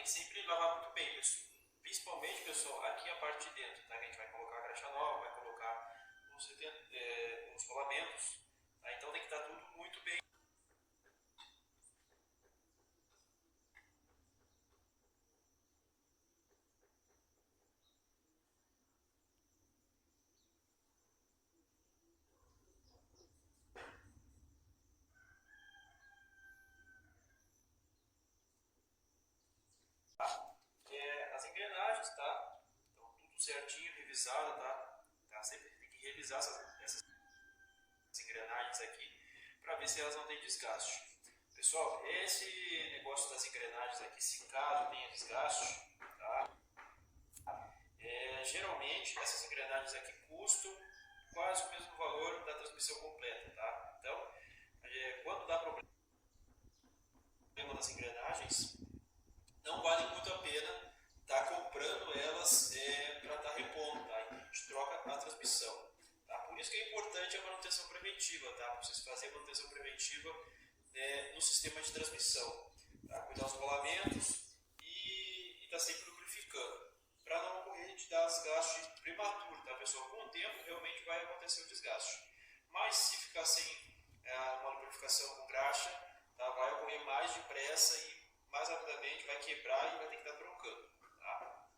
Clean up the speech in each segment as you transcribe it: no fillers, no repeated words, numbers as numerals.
Tem que sempre lavar muito bem, principalmente, pessoal, aqui a parte de dentro, tá? A gente vai colocar a graxa nova, vai colocar os rolamentos, tá? Então tem que estar tudo muito bem. As engrenagens, tá? Então tudo certinho, revisado, tá? Sempre tem que revisar essas engrenagens aqui para ver se elas não têm desgaste. Pessoal, esse negócio das engrenagens aqui, se caso tenha desgaste, tá? Geralmente essas engrenagens aqui custam quase o mesmo valor da transmissão completa, tá? Então, quando dá problema nas engrenagens, não vale muito a pena estar comprando elas para estar repondo, tá? A gente troca a transmissão, tá? Por isso que é importante a manutenção preventiva, tá? Para vocês fazerem a manutenção preventiva no sistema de transmissão, tá? Cuidar dos rolamentos e tá sempre lubrificando, para não ocorrer de dar desgaste prematuro, tá, pessoal? Com o tempo realmente vai acontecer o desgaste, mas se ficar sem uma lubrificação com graxa, tá, vai ocorrer mais depressa e mais rapidamente vai quebrar e vai ter que estar trocando, tá?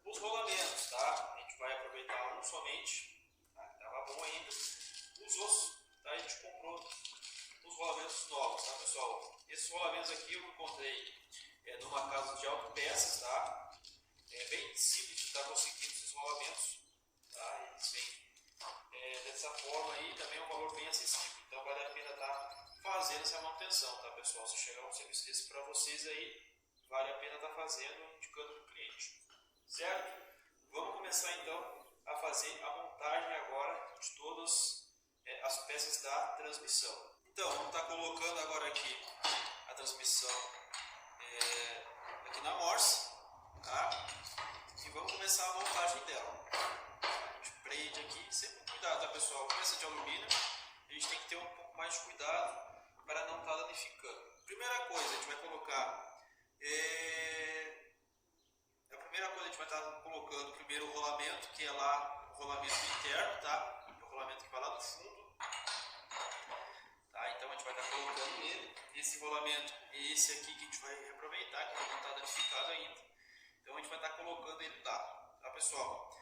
Os rolamentos, tá? A gente vai aproveitar um somente, tá? Que estava bom ainda. Os outros, tá? A gente comprou os rolamentos novos, tá, pessoal? Esses rolamentos aqui eu encontrei numa casa de autopeças, tá? É bem simples de estar conseguindo esses rolamentos, tá? Eles vêm dessa forma aí, também é um valor bem acessível, então vale a pena estar fazendo essa manutenção, tá, pessoal? Se chegar um serviço desse para vocês aí, vale a pena estar fazendo e indicando para o cliente, certo? Vamos começar então a fazer a montagem agora de todas as peças da transmissão. Então, vamos estar colocando agora aqui a transmissão aqui na Morse, tá? E vamos começar a montagem dela. A gente prende aqui, sempre com cuidado, tá, pessoal? Peça de alumínio, a gente tem que ter um pouco mais de cuidado para não estar danificando. Primeira coisa, a gente vai colocar a gente vai estar colocando primeiro o rolamento, que é lá o rolamento interno, tá? O rolamento que vai lá no fundo, tá? Então a gente vai estar colocando nele. Esse rolamento é esse aqui que a gente vai reaproveitar, que não está danificado ainda. Então a gente vai estar colocando ele lá, tá, pessoal?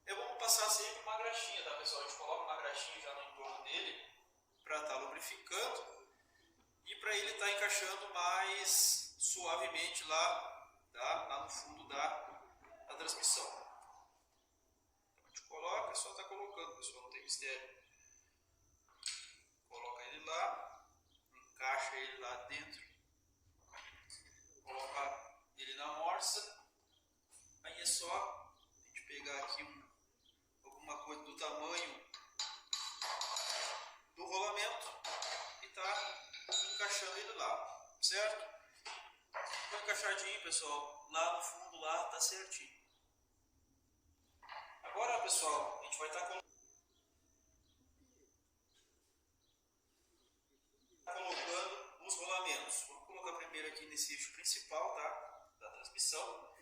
Vamos passar sempre uma graxinha, tá, pessoal? A gente coloca uma graxinha já no entorno dele para estar lubrificando e para ele estar encaixando mais suavemente lá, tá? Lá no fundo da transmissão. Então a gente coloca, só está colocando, pessoal, não tem mistério. Coloca ele lá, encaixa ele lá dentro, coloca ele na morsa. Aí é só a gente pegar aqui alguma coisa do tamanho do rolamento e tá encaixando ele lá, certo? Ficou encaixadinho, pessoal, lá no fundo lá tá certinho. Agora, pessoal, a gente vai estar colocando os rolamentos. Vamos colocar primeiro aqui nesse eixo principal, tá? Da transmissão.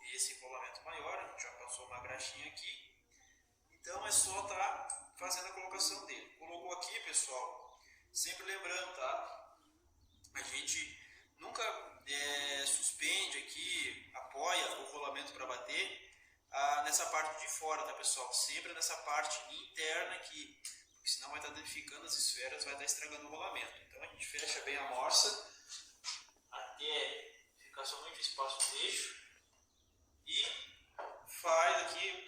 E esse rolamento maior, a gente já passou uma graxinha aqui. Então é só estar fazendo a colocação dele. Colocou aqui, pessoal, sempre lembrando, tá? A gente nunca suspende aqui, apoia o rolamento para bater nessa parte de fora, tá, pessoal? Sempre nessa parte interna aqui, porque senão vai estar danificando as esferas, vai estar estragando o rolamento. Então a gente fecha bem a morsa até ficar somente o espaço do eixo e faz aqui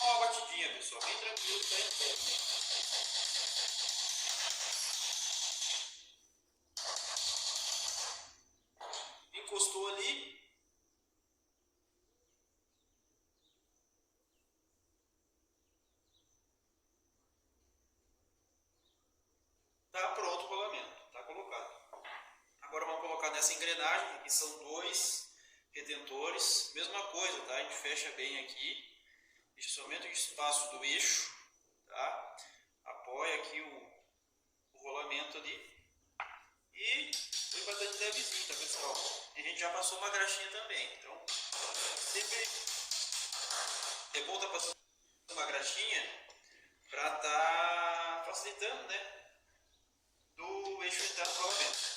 uma batidinha, pessoal, bem tranquilo, tá em pé. Encostou ali, tá pronto o rolamento, tá colocado. Agora vamos colocar nessa engrenagem, aqui são dois retentores, mesma coisa, tá? A gente fecha bem aqui, deixa somente o espaço do eixo, tá? Apoia aqui o rolamento ali e põe para bastante levezinho, tá, pessoal? E a gente já passou uma graxinha também. Então, sempre é bom estar passando uma graxinha para estar facilitando, né, do eixo interno do rolamento.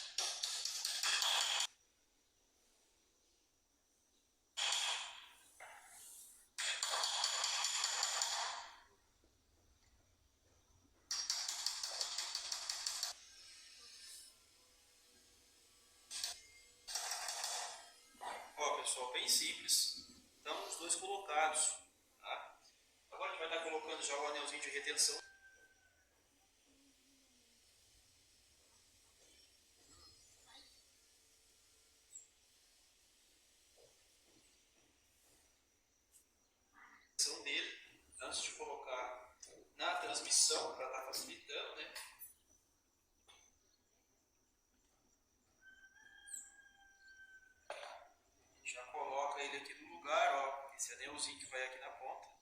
Ó, pessoal, bem simples. Estamos os dois colocados, tá? Agora a gente vai estar colocando já o anelzinho de retenção. Dele, antes de colocar na transmissão, para estar facilitando, né? Já coloca ele aqui no lugar, ó, esse anelzinho que vai aqui na ponta.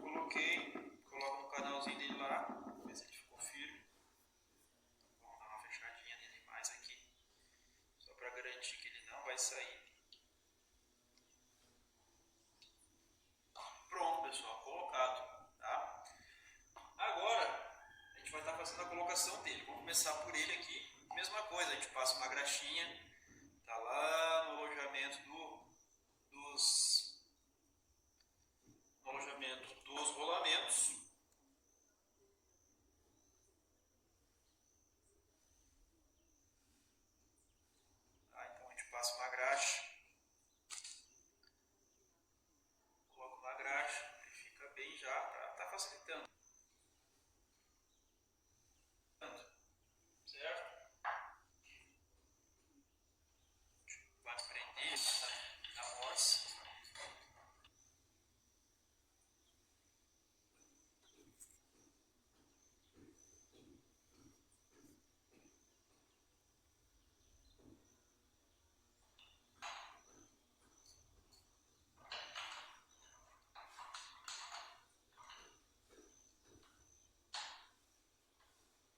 Coloquei, coloco no canalzinho dele lá, ver se ele ficou firme. Vamos dar uma fechadinha nele mais aqui, só para garantir que ele não vai sair. Pronto, pessoal, colocado, tá? Agora a gente vai estar fazendo a colocação dele. Vamos começar por ele aqui. Mesma coisa, a gente passa uma graxinha, tá lá no alojamento dos rolamentos. Tá? Então a gente passa uma graxa, coloca na graxa, ele fica bem já, tá facilitando. Certo? Vai prender na morsa.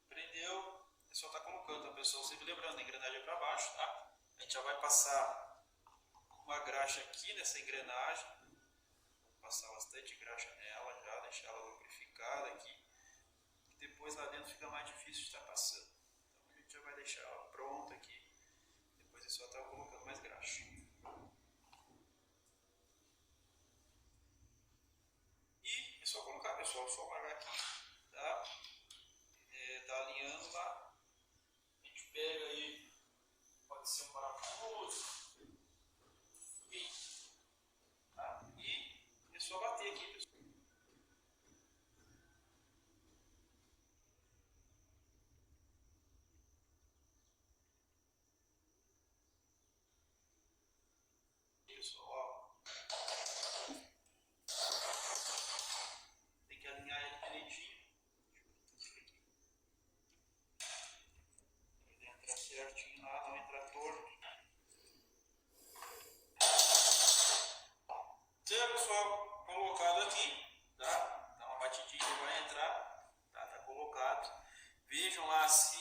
Prendeu, é só tá colocando, tá, pessoal? Sempre lembrando, a engrenagem é para baixo, tá? A gente já vai passar uma graxa aqui nessa engrenagem. Vou passar bastante graxa nela já, deixar ela lubrificada aqui. E depois lá dentro fica mais difícil de estar passando. Então a gente já vai deixar ela pronta aqui. Depois é só estar colocando mais graxa. E é só colocar, pessoal, só marcar aqui, tá? Tá alinhando lá. A gente pega aí, pode ser um parafuso, enfim, tá? E é só bater aqui, pessoal. Pessoal, ó, tem que alinhar ele direitinho. Ele entra certinho lá, não entra torto. Então, pessoal, colocado aqui, tá? Dá uma batidinha e vai entrar, tá colocado. Vejam lá se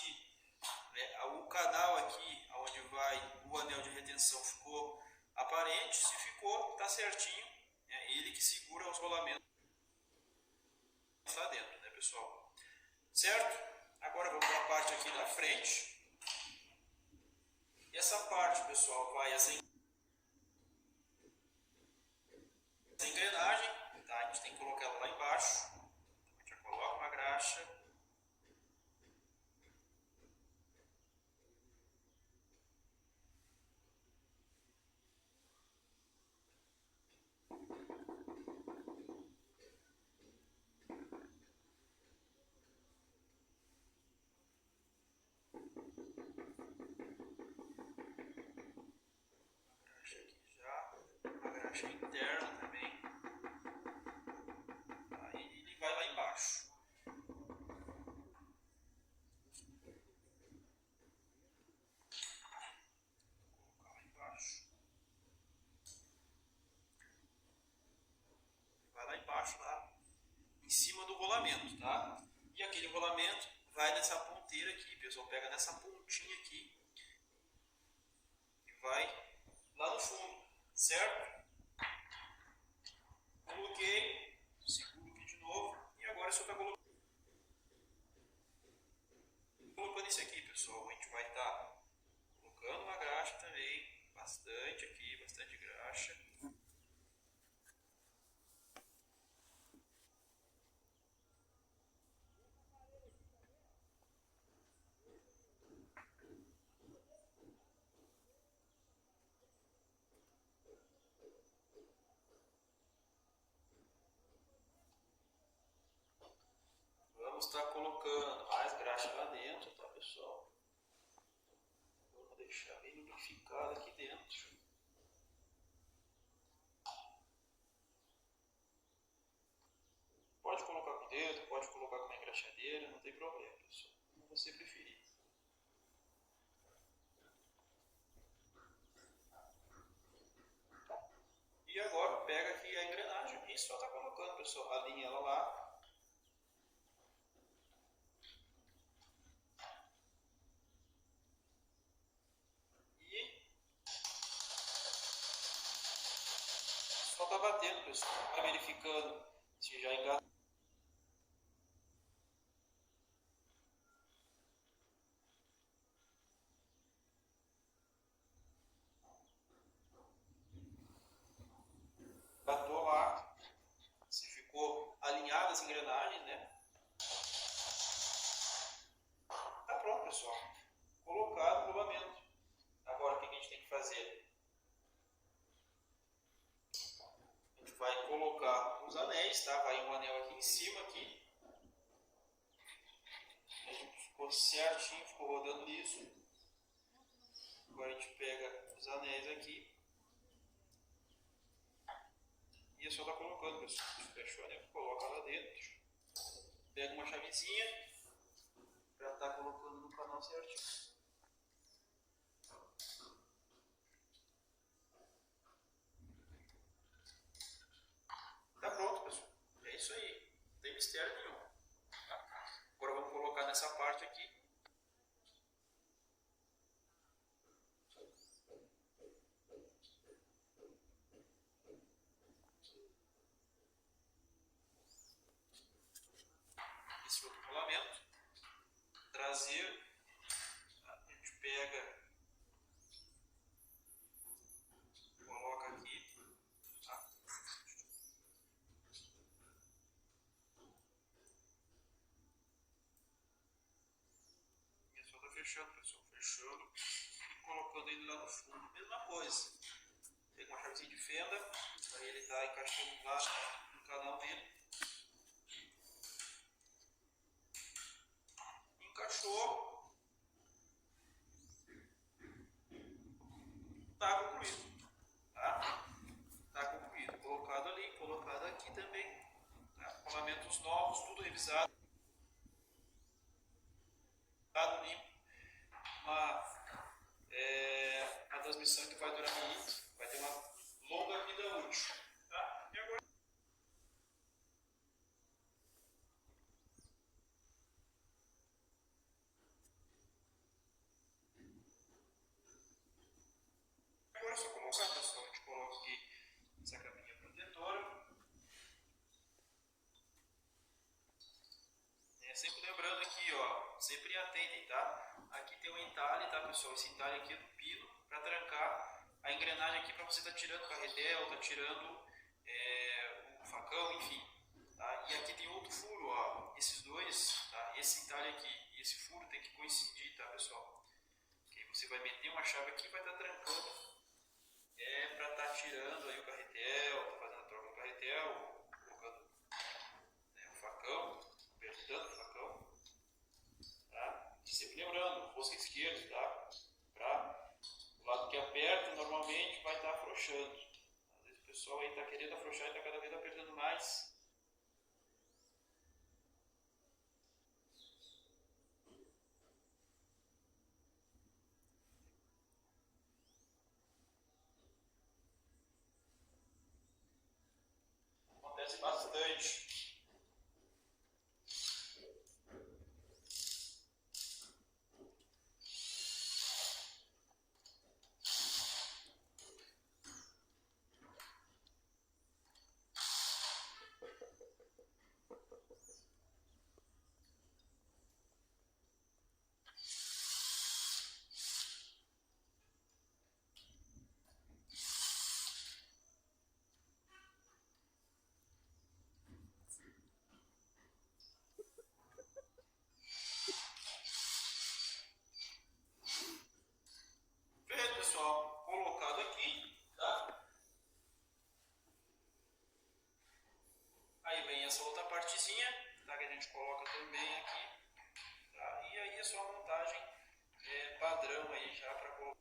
o canal aqui, onde vai o anel de retenção, ficou aparente. Se ficou, tá certinho. É ele que segura os rolamentos lá dentro, né, pessoal? Certo? Agora vamos para a parte aqui da frente. Essa parte, pessoal, vai essa engrenagem, tá? A gente tem que colocar ela lá embaixo. Então a gente já coloca uma graxa. cima do rolamento, tá? E aquele rolamento vai nessa ponteira aqui, pessoal, pega nessa pontinha aqui e vai lá no fundo, certo? Coloquei, seguro aqui de novo e agora só está colocando isso aqui, pessoal. A gente vai estar colocando uma graxa também, bastante aqui, bastante graxa. Vamos estar colocando mais graxa lá dentro, tá, pessoal? Vamos deixar bem lubrificado aqui dentro. Pode colocar com o dedo, pode colocar com uma engraxadeira, não tem problema, pessoal. Como você preferir. E agora pega aqui a engrenagem e só está colocando, pessoal. Alinha ela lá. Só tá batendo, pessoal. Vai verificando se já engatou. Engatou lá. Se ficou alinhado as engrenagens, né? Tá pronto, pessoal. Colocado o rolamento. Agora o que a gente tem que fazer? A gente vai colocar os anéis, tá? Vai um anel aqui em cima aqui. A gente ficou certinho, ficou rodando liso. Agora a gente pega os anéis aqui. E é só tá colocando, pessoal. Fechou o anel, coloca lá dentro. Pega uma chavezinha para estar colocando no canal certinho. Tá pronto, pessoal. É isso aí. Não tem mistério nenhum. Tá? Agora vamos colocar nessa parte aqui. Esse outro rolamento. Traseiro. A gente pega. Coloca aqui. Tá? E só tá fechando, pessoal. Fechando e colocando ele lá no fundo. Mesma coisa. Pega uma chavezinha de fenda. Aí ele tá encaixando lá no canal dele. Encaixou. Tá concluído. Tá? Tá concluído. Colocado ali, colocado aqui também. Tá? Rolamentos novos, tudo revisado. Limpo. Uma transmissão que vai durar muito. Vai ter uma longa vida útil. Tá? E agora? Agora é só colocar, pessoal. A gente coloca aqui essa capinha protetora. Sempre lembrando aqui, ó, sempre atentem, tá? Aqui tem um entalhe, tá, pessoal? Esse entalhe aqui é do pino para trancar a engrenagem aqui para você estar tirando o carretel, tá tirando o facão, enfim. Tá? E aqui tem outro furo, ó. Esses dois, tá? Esse entalhe aqui e esse furo tem que coincidir, tá, pessoal? Que você vai meter uma chave aqui e vai estar trancando. Para estar tirando aí o carretel, tá fazendo a troca do carretel, colocando o facão, apertando o facão, tá? E sempre lembrando, rosca esquerda, tá? Para o lado que aperta, normalmente vai estar afrouxando. Às vezes o pessoal aí está querendo afrouxar e está cada vez apertando mais. Acontece bastante. essa outra partezinha, tá, que a gente coloca também aqui, tá, e aí a sua montagem padrão aí já para colocar.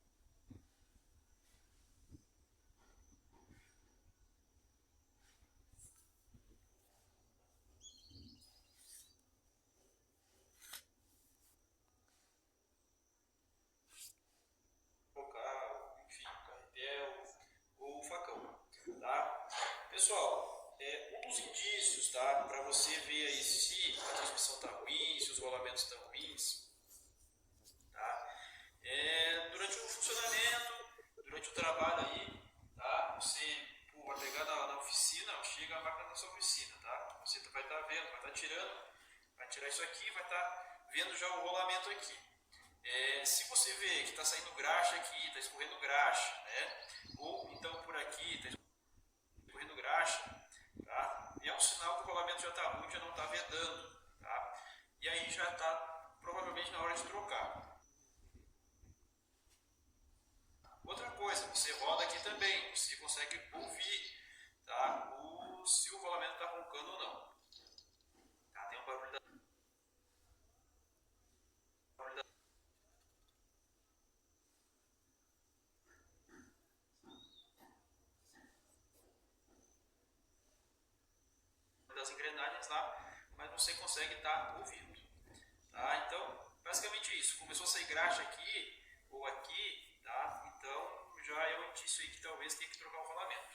Enfim, o carretel ou o facão, tá? Pessoal, um dos indícios, tá, para você ver aí se a transmissão está ruim, se os rolamentos estão ruins, tá? Durante o funcionamento, durante o trabalho aí, tá? Você vai pegar na oficina, chega a máquina na sua oficina, tá? Você vai estar vendo, vai estar tirando, vai tirar isso aqui, vai estar vendo já o rolamento aqui. Se você vê que está saindo graxa aqui, está escorrendo graxa, né? Ou então por aqui está escorrendo graxa, tá? É um sinal que o rolamento já está ruim, já não está vedando, tá? E aí já está provavelmente na hora de trocar. Outra coisa, você roda aqui também, você consegue ouvir, tá? Se o rolamento está roncando ou não. Tá? Tem um barulho da das engrenagens lá, mas você consegue estar ouvindo, tá? Então, basicamente isso. Começou a sair graxa aqui ou aqui, tá? Então, já é um indício aí que talvez tenha que trocar o rolamento.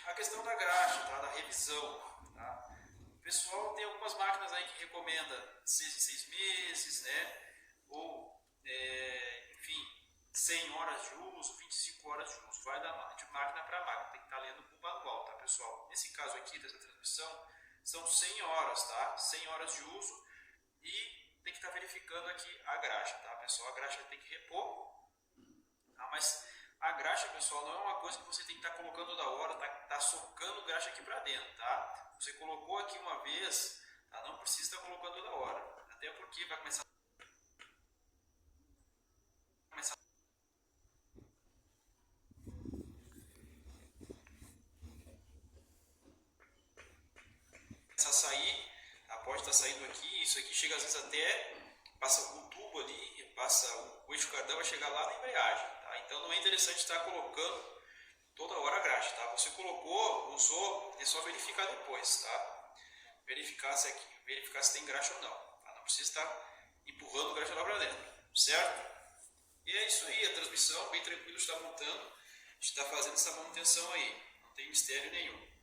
A questão da graxa, tá? Da revisão, tá? O pessoal tem algumas máquinas aí que recomenda 6 em 6 meses, né? Ou, enfim, 100 horas de uso, 25 horas de uso. Vai de máquina para máquina, tem que estar lendo o manual, tá, pessoal? Nesse caso aqui, dessa transmissão, são 100 horas, tá? 100 horas de uso e tem que estar verificando aqui a graxa, tá, pessoal? A graxa tem que repor, tá? Mas a graxa, pessoal, não é uma coisa que você tem que estar colocando toda hora, tá socando graxa aqui para dentro, tá? Você colocou aqui uma vez, tá? Não precisa estar colocando toda hora, até porque vai começar a sair, tá? Pode estar saindo aqui, isso aqui chega às vezes até, passa o tubo ali, passa o eixo cardão, vai chegar lá na embreagem, tá? Então não é interessante estar colocando toda hora a graxa, tá? Você colocou, usou, é só verificar depois, tá? Verificar se tem graxa ou não, tá? Não precisa estar empurrando graxa lá para dentro, certo? E é isso aí, a transmissão bem tranquilo, está montando, a gente está fazendo essa manutenção aí, não tem mistério nenhum.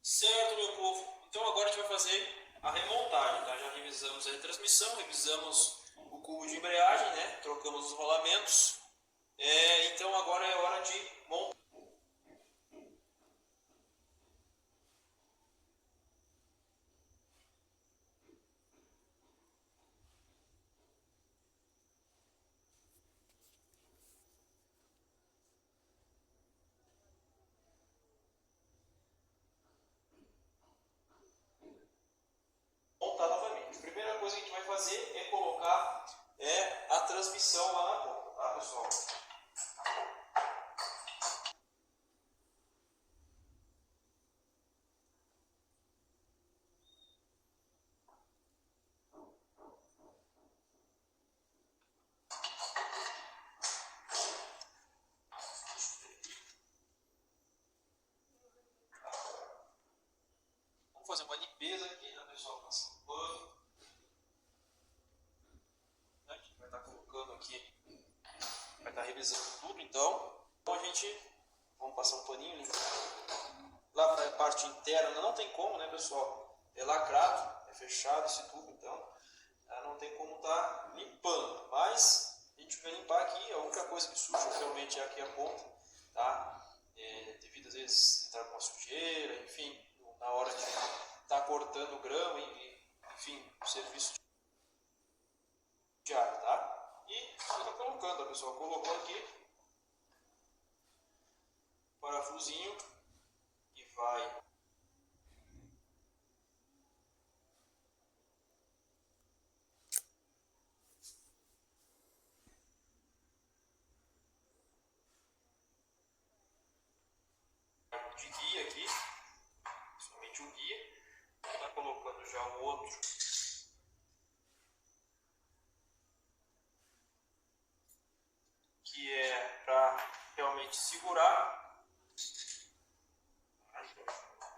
Certo, meu povo, então agora a gente vai fazer a remontagem, tá? Já revisamos a transmissão, revisamos o cubo de embreagem, né? Trocamos os rolamentos, então agora é hora de montar. Montar novamente. A primeira coisa que a gente vai fazer é colocar a transmissão lá na ponta, tá, pessoal? Vamos fazer uma limpeza aqui, né, pessoal? Passar um pano. A gente vai estar colocando aqui, vai estar revisando tudo, então. Então a gente, vamos passar um paninho, limpar. Lá para a parte interna não tem como, né, pessoal? É lacrado, é fechado esse tubo, então não tem como estar limpando. Mas a gente vai limpar aqui, a única coisa que suja realmente é aqui a ponta, tá? Devido às vezes entrar com uma sujeira, enfim, na hora de estar cortando grama e enfim, o serviço diário, tá? E fica colocando, pessoal, colocou aqui parafusinho e vai parte de guia aqui, somente o guia. Vou estar colocando já o outro que é para realmente segurar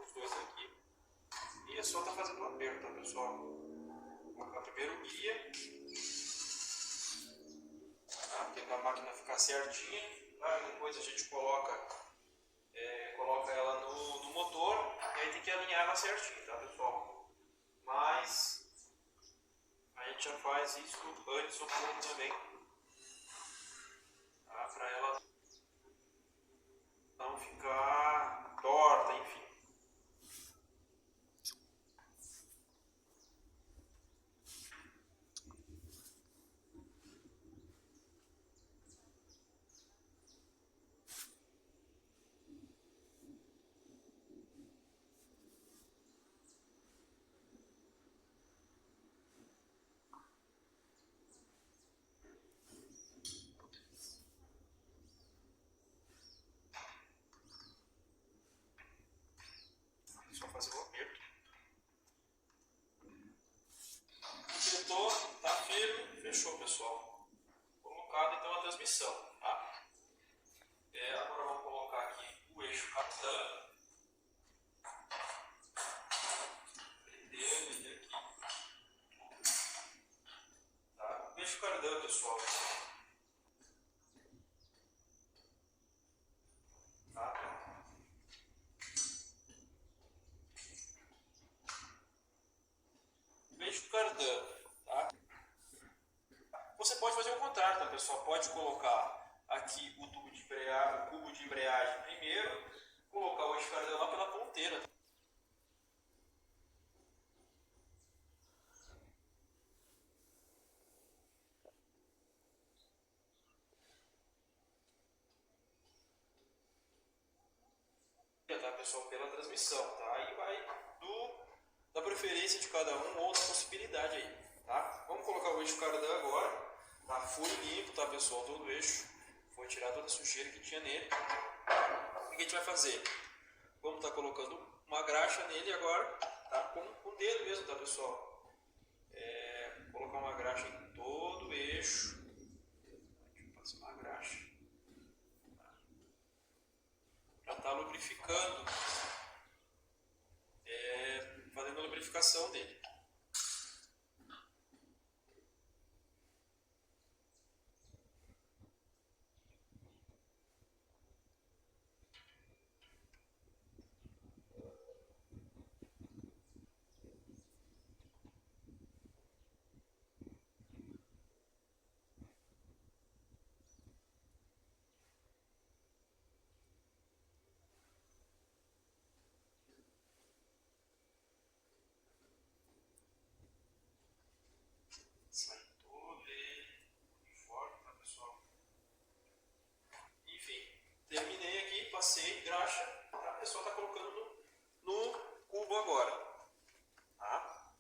os dois aqui. E é só estar fazendo o aperto, tá, pessoal? Vou colocar primeiro o guia, tá? Para a máquina ficar certinha. Tá? Depois a gente coloca ela no motor, e aí tem que alinhar ela certinho, tá, pessoal? Mas a gente já faz isso antes um pouco também, tá? Para ela não ficar torta, enfim. Só fazer o aperto. Apertou, tá firme, fechou, pessoal. Colocado então a transmissão, tá? Agora vamos colocar aqui o eixo cardan. Prender ele aqui. Tá? O eixo cardan, pessoal. Tá? O eixo cardan, tá? Você pode fazer o contrário, tá, pessoal? Pode colocar aqui o tubo de embreagem, o cubo de embreagem primeiro, colocar o eixo cardan lá pela ponteira. Tá, pessoal? Pela transmissão, tá? Aí vai da preferência de cada um ou da possibilidade aí, tá? Vamos colocar o eixo cardan agora, tá? Foi limpo, tá, pessoal? Todo o eixo foi tirar toda a sujeira que tinha nele. O que a gente vai fazer? Vamos estar colocando uma graxa nele agora, tá? Com o dedo mesmo, tá, pessoal? Colocar uma graxa em todo o eixo. Deixa eu passar uma graxa. Para estar lubrificando, fazendo a lubrificação dele. Sai todo ele uniforme, tá, pessoal? Enfim, terminei aqui, passei graxa, tá? A pessoa tá colocando no cubo agora, tá?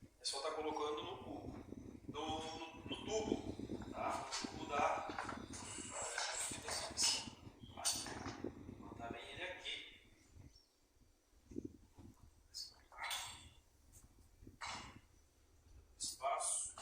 A pessoa tá colocando no cubo, no tubo, tá? No tubo da transmissão. Vou botar bem ele aqui. Espaço.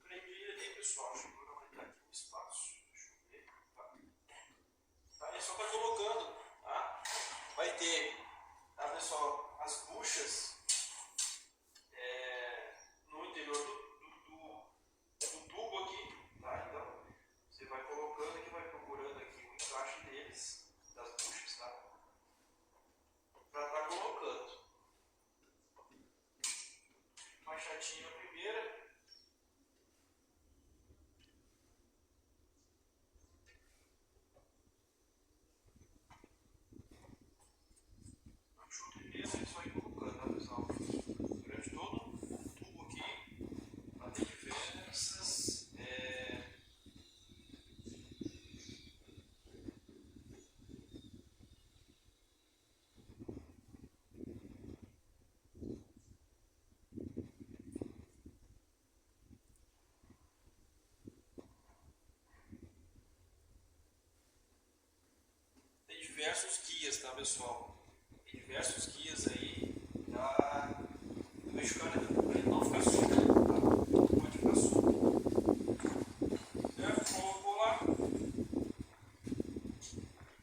Prendi ele ali, pessoal. Chegou a aumentar aqui o espaço. Deixa eu ver. Tá, ele só tá colocando, tá? Vai ter, tá, pessoal, as buchas no interior do tubo aqui, tá? Então, você vai colocando aqui, vai procurando aqui o encaixe deles, das buchas, tá? Pra estar colocando. Mais chatinho a primeira. diversos guias, tá, pessoal? Tem diversos guias aí para o mexicano não ficar sujo, tá? Não pode ficar sujo. Colocou lá.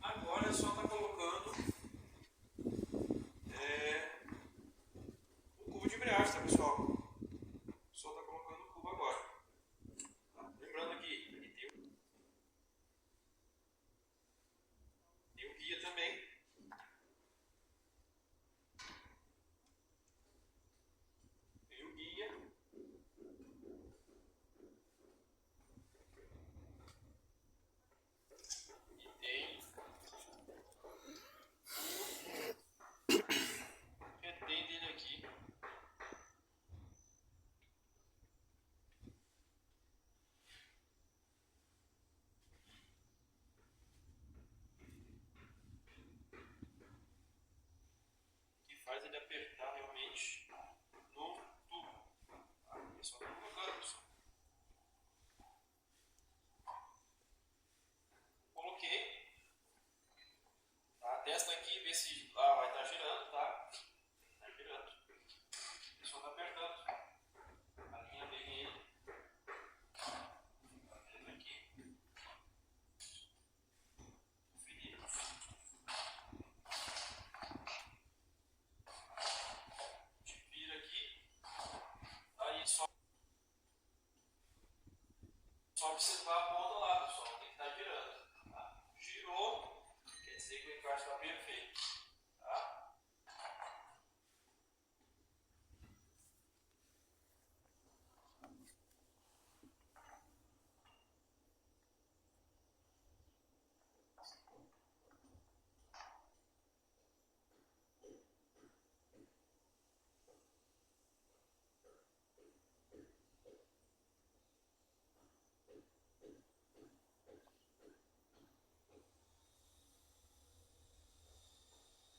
Agora é só tá colocando o cubo de embreagem, tá, pessoal? Só tá colocando o cubo agora. Tá? Lembrando que ele tem o guia também. Tem o guia. E tem o retém dele aqui. Que faz ele apertar realmente no tubo. Tá? É só tá colocando, pessoal. Coloquei. Tá? Testa aqui, vê se lá vai estar girando, tá? Está girando. É só tá apertando. Alinha bem ele. Tá vendo aqui? Conferir. Vira aqui. Aí só observar a ponta lá, pessoal. Tem que estar girando. Tá? Girou, quer dizer que o encaixe está perfeito. Tá?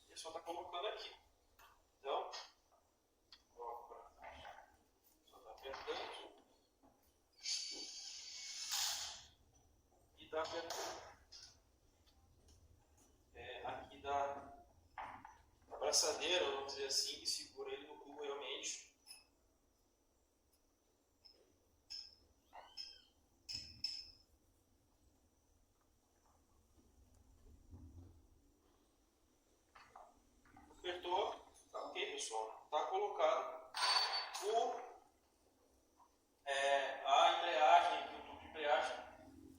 E só está colocando aqui. Então, coloca. Só está apertando. E está apertando. Aqui da braçadeira, vamos dizer assim, que segura ele no cubo realmente. Apertou, tá ok, pessoal? Tá colocado a embreagem, aqui, o tubo de embreagem,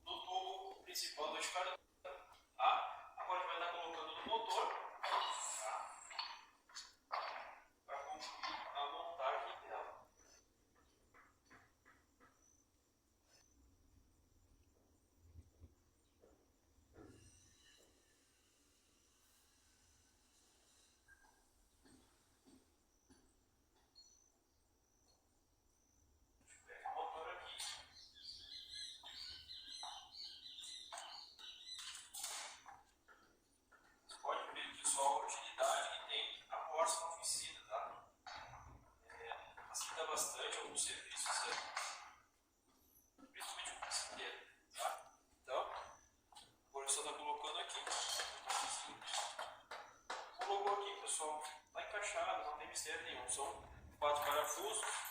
no tubo principal do escadão. Tá? Agora a gente vai estar colocando no motor, tá? Para concluir a montagem dela. Pega o motor aqui. Você pode ver que só a utilidade que tem a Porsche na oficina, tá? Facilita bastante alguns serviços aí, principalmente o faxineiro, tá? Então, agora só está colocando aqui. Colocou aqui, pessoal. Está encaixado, não tem mistério nenhum. São 4 parafusos.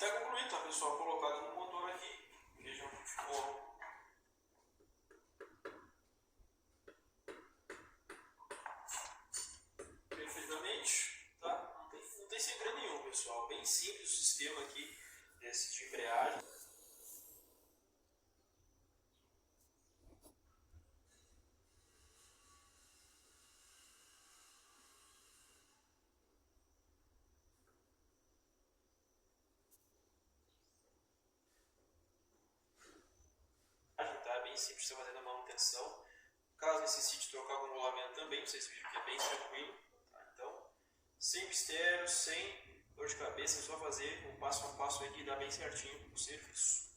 está concluído, tá, pessoal? Colocado no motor aqui. Vejam que ficou perfeitamente, tá? Não tem segredo nenhum, pessoal. Bem simples o sistema aqui desse de embreagem. Tá? Bem simples você fazer a manutenção. Caso necessite trocar algum rolamento também, vocês viram que é bem tranquilo. Tá? Então, sem mistério, sem dor de cabeça, é só fazer o passo a passo aí que dá bem certinho o serviço.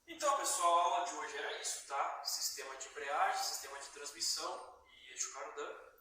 Então, pessoal, a aula de hoje era isso, tá? Sistema de embreagem, sistema de transmissão e eixo cardan.